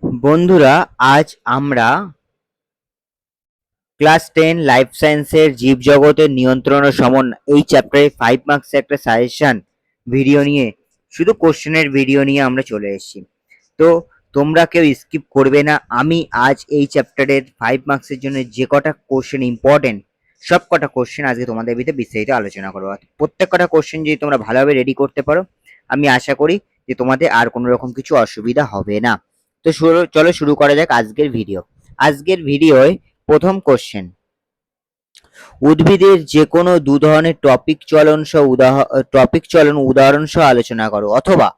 বন্ধুরা, আজ আমরা ক্লাস 10 লাইফ সায়েন্সের জীবজগতের নিয়ন্ত্রণ ও সমন্বয় এই চ্যাপ্টারে 5 মার্কস একটা সাজেশন ভিডিও নিয়ে শুধু কোশ্চেনের ভিডিও নিয়ে আমরা চলে এসেছি। তো তোমরা কেউ স্কিপ করবে না। আমি আজ এই চ্যাপ্টারের 5 মার্কসের জন্য যে কটা কোশ্চেন ইম্পর্টেন্ট সব কটা কোশ্চেন আজকে তোমাদের ভিতরে বিস্তারিত আলোচনা করবো। প্রত্যেক কটা কোশ্চেন যদি তোমরা ভালোভাবে রেডি করতে পারো, আমি আশা করি যে তোমাদের আর কোনো রকম কিছু অসুবিধা হবে না। তো চলো শুরু করা যাক আজকের ভিডিও। আজকের ভিডিওয় প্রথম কোশ্চেন, উদ্ভিদের যে কোনো দু ধরনের টপিক চলন উদাহরণ সহ আলোচনা করো, অথবা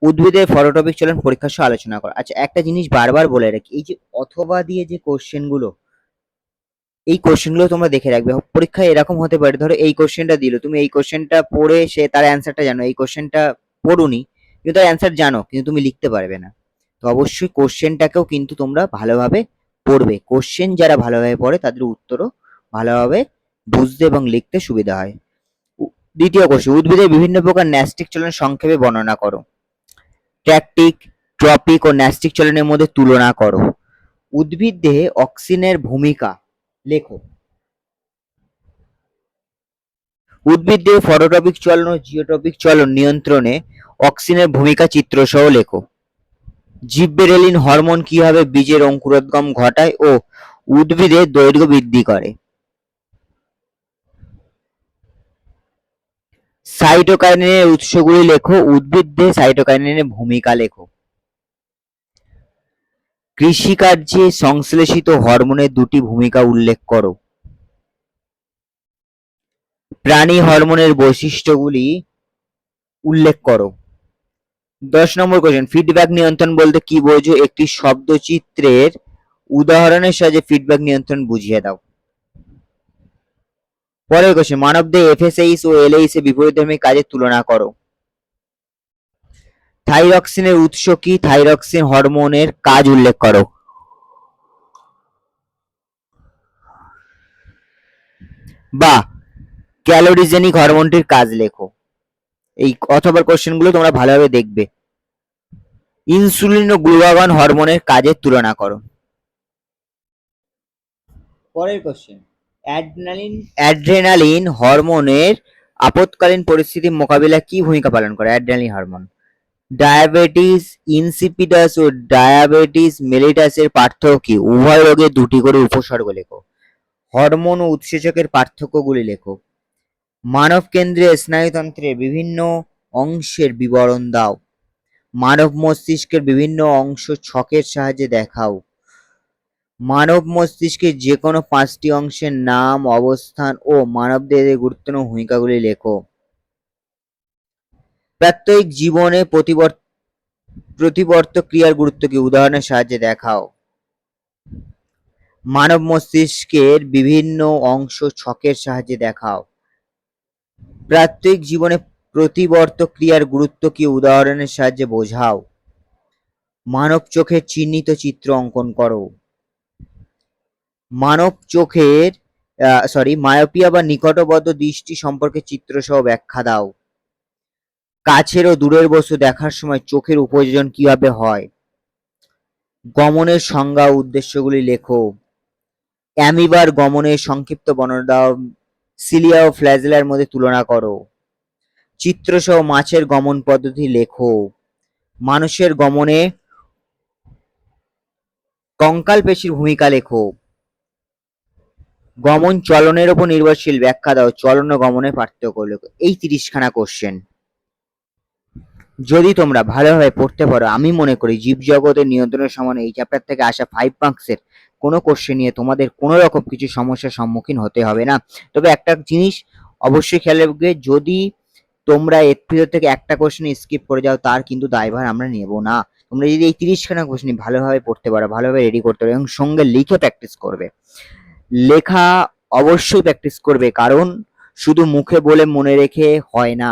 উদ্ভিদের ফটোটপিক চলন পরীক্ষা সহ আলোচনা করো। আচ্ছা, একটা জিনিস বারবার বলে রাখি, এই যে অথবা দিয়ে যে কোশ্চেনগুলো, এই কোশ্চেনগুলো তোমরা দেখে রাখবে। পরীক্ষায় এরকম হতে পারে, ধরো এই কোশ্চেনটা দিল, তুমি এই কোশ্চেনটা পড়ে সে তার অ্যান্সারটা জানো, এই কোশ্চেনটা পড়ুনি কিন্তু তার অ্যান্সার জানো, কিন্তু তুমি লিখতে পারবে না। তো অবশ্যই কোশ্চেনটাকেও কিন্তু তোমরা ভালোভাবে পড়বে। কোশ্চেন যারা ভালোভাবে পড়ে তাদের উত্তরও ভালোভাবে বুঝতে এবং লিখতে সুবিধা হয়। দ্বিতীয় কোশ্চেন, উদ্ভিদের বিভিন্ন প্রকার ন্যাস্টিক চলন সংক্ষেপে বর্ণনা করো। ট্র্যাকটিক, ট্রপিক ও ন্যাস্টিক চলনের মধ্যে তুলনা করো। উদ্ভিদ দেহে অক্সিজেনের ভূমিকা লেখো। উদ্ভিদ দেহে ফটোট্রপিক চলন ও জিওট্রপিক চলন নিয়ন্ত্রণে অক্সিজেনের ভূমিকা চিত্রসহ লেখো। জিববেরেলিন হরমোন কিভাবে বীজের অঙ্কুরোদ্গম ঘটায় ও উদ্ভিদের দৈর্ঘ্য বৃদ্ধি করে। সাইটোকাইনেনের উৎসগুলি লেখো। উদ্ভিদ দেহে সাইটোকাইনেনের ভূমিকা লেখো। কৃষিকার্যে সংশ্লেষিত হরমোনের দুটি ভূমিকা উল্লেখ করো। প্রাণী হরমোনের বৈশিষ্ট্যগুলি উল্লেখ করো। 10 নম্বর কোশ্চেন, ফিডব্যাক নিয়ন্ত্রণ বলতে কি বোঝো? একটি শব্দচিত্রের উদাহরণের সাহায্যে ফিডব্যাক নিয়ন্ত্রণ বুঝিয়ে দাও। পরের কোশ্চেন, মানবদেহে এফএসএইচ ও এলএইচ এর বিপরীতধর্মী কাজের তুলনা করো। থাইরক্সিনের উৎস কি? থাইরক্সিন হরমোনের কাজ উল্লেখ করো। বা ক্যালোরিজেনিক হরমোনটির কাজ লেখো। এই অথবা কোশ্চেনগুলো তোমরা ভালোভাবে দেখবে। ইনসুলিন ও গ্লুকাগন হরমোনের কাজের তুলনা করো। পরের কোশ্চেন, অ্যাড্রেনালিন হরমোনের আপৎকালীন পরিস্থিতি মোকাবিলায় কি ভূমিকা পালন করে? Adrenaline hormone. ডায়াবেটিস ইনসিপিডাস ও ডায়াবেটিস মেলিটাসের পার্থক্য কি? উভয় রোগের দুটি করে উপসর্গ লেখো। হরমোন ও উৎসেচকের পার্থক্যগুলি লেখো। মানব কেন্দ্রীয় স্নায়ুতন্ত্রের বিভিন্ন অংশের বিবরণ দাও। মানব মস্তিষ্কের বিভিন্ন অংশ ছকের সাহায্যে দেখাও। মানব মস্তিষ্কের যে কোনো 5টি অংশের নাম, অবস্থান ও মানবদেহের গুরুত্বপূর্ণ ভূমিকাগুলি লেখো। প্রাত্যহিক জীবনে প্রতিবর্ত ক্রিয়ার গুরুত্ব কি? উদাহরণের সাহায্যে দেখাও। মানব মস্তিষ্কের বিভিন্ন অংশ ছকের সাহায্যে দেখাও। প্রাত্যহিক জীবনে প্রতিবর্ত ক্রিয়ার গুরুত্ব কি? উদাহরণের সাহায্যে বোঝাও। মানব চোখের চিহ্নিত চিত্র অঙ্কন করো। মানব চোখের মায়োপিয়া বা নিকটবর্তী দৃষ্টি সম্পর্কে চিত্রসহ ব্যাখ্যা দাও। কাছের ও দূরের বস্তু দেখার সময় চোখের উপযোজন কিভাবে হয়? গমনের সংজ্ঞা ও উদ্দেশ্যগুলি লেখো। অ্যামিবার গমনের সংক্ষিপ্ত বর্ণনা দাও। সিলিয়া ও ফ্ল্যাজেলার মধ্যে তুলনা করো। চিত্রসহ মাছের গমন পদ্ধতি লেখো। মানুষের গমনে কঙ্কাল পেশির ভূমিকা লেখো। গমন চলনের উপর নির্ভরশীল, ব্যাখ্যা দাও। চলন ও গমনের পার্থক্য লেখো। এই 30খানা কোশ্চেন যদি তোমরা ভালোভাবে পড়তে পারো, আমি মনে করি জীবজগতের নিয়ন্ত্রণের সমান এই চ্যাপ্টার থেকে আসা 5 মার্কসের কোনো কোশ্চেন নিয়ে তোমাদের কোনো রকম কিছু সমস্যার সম্মুখীন হতে হবে না। তবে একটা জিনিস অবশ্যই খেয়াল রাখবে, যদি তোমরা এর ভিতর থেকে একটা কোশ্চেন স্কিপ করে যাও তার কিন্তু দায়ভার আমরা নেব না। তোমরা যদি এই 30খানা কোশ্চেন ভালোভাবে পড়তে পারো, ভালোভাবে রেডি করতে পারো এবং সঙ্গে লিখে প্র্যাকটিস করবে। লেখা অবশ্যই প্র্যাকটিস করবে, কারণ শুধু মুখে বলে মনে রেখে হয় না।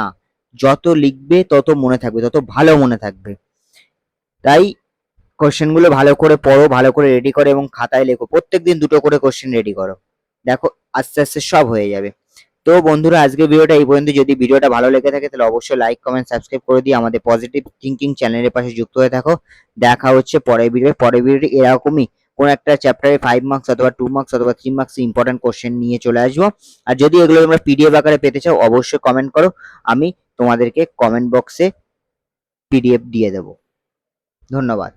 যত লিখবে তত মনে থাকবে, তত ভালো মনে থাকবে। তাই কোশ্চেনগুলো ভালো করে পড়ো, ভালো করে রেডি করো এবং খাতায় লেখো। প্রত্যেকদিন দুটো করে কোশ্চেন রেডি করো, দেখো আস্তে আস্তে সব হয়ে যাবে। তো বন্ধুরা, আজকের ভিডিওটা এই পর্যন্ত। যদি ভিডিওটা ভালো লেগে থাকে তাহলে অবশ্যই লাইক, কমেন্ট, সাবস্ক্রাইব করে দিয়ে আমাদের পজিটিভ থিঙ্কিং চ্যানেলের পাশে যুক্ত হয়ে থাকো। দেখা হচ্ছে পরের ভিডিও। পরের ভিডিওটি এরকমই কোন একটা চ্যাপ্টারে 5 মার্কস অথবা 2 মার্কস অথবা 3 মার্কস ইম্পর্টেন্ট কোশ্চেন নিয়ে চলে আসবো। আর যদি এগুলো তোমরা পিডিএফ আকারে পেতে চাও অবশ্যই কমেন্ট করো, আমি তোমাদেরকে কমেন্ট বক্সে পিডিএফ দিয়ে দেবো। ধন্যবাদ।